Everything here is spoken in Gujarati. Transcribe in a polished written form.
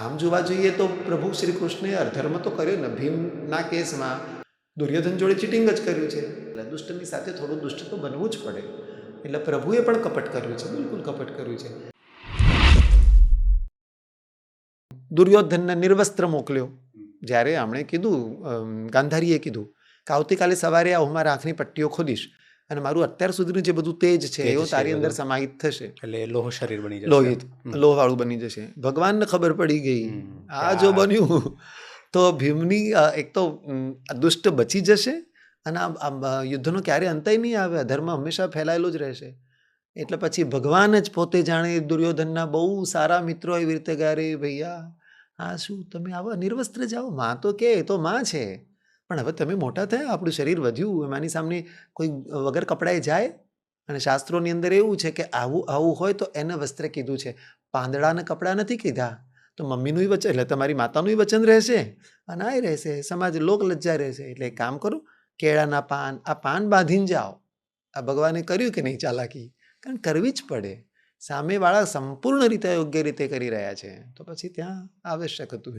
આમ જોવા જોઈએ તો પ્રભુ શ્રી કૃષ્ણે અધર્મ તો કર્યો ને. ભીમના કેસમાં દુર્યોધન જોડે ચીટિંગ જ કર્યું છે. એટલે દુષ્ટની સાથે થોડું દુષ્ટ તો બનવું જ પડે. એટલે પ્રભુએ પણ કપટ કર્યું છે, બિલકુલ કપટ કર્યું છે. દુર્યોધનને નિર્વસ્ત્ર મોકલ્યો. જ્યારે આમણે કીધું, ગાંધારીએ કીધું કે આવતીકાલે સવારે હું મારા આંખની પટ્ટીઓ ખોદીશ અને મારું અત્યાર સુધીનું જે બધું તેજ છે એવો તારી અંદર સમાહિત થશે, એટલે લોહ શરીર બની જશે, લોહિત લોહવાળું બની જશે. ભગવાનને ખબર પડી ગઈ આ જો બન્યું તો ભીમની એક તો દુષ્ટ બચી જશે અને આ યુદ્ધનો ક્યારે અંતય નહીં આવે. ધર્મ હંમેશા ફેલાયેલો જ રહેશે. એટલે પછી ભગવાન જ પોતે જાણે દુર્યોધનના બહુ સારા મિત્રો એવી રીતે ગયા, રે ભૈયા આ શું તમે આવા નિર્વસ્ત્ર જાઓ? માં તો કે એ તો માં છે, પણ હવે તમે મોટા થયા, આપણું શરીર વધ્યું, એમાંની સામે કોઈ વગર કપડાએ જાય? અને શાસ્ત્રોની અંદર એવું છે કે આવું આવું હોય તો એને વસ્ત્ર કીધું છે, પાંદડાને કપડાં નથી કીધા. તો મમ્મીનું વચન એટલે તમારી માતાનું વચન રહેશે અને આ રહેશે, સમાજ લોક લજ્જા રહેશે. એટલે એક કામ કરો, કેળાના પાન, આ પાન બાંધીને જાઓ. આ ભગવાને કર્યું કે નહીં ચાલાકી? કારણ કરવી જ પડે. સામેવાળા સંપૂર્ણ રીતે યોગ્ય રીતે કરી રહ્યા છે તો પછી ત્યાં આવશ્યક હતું.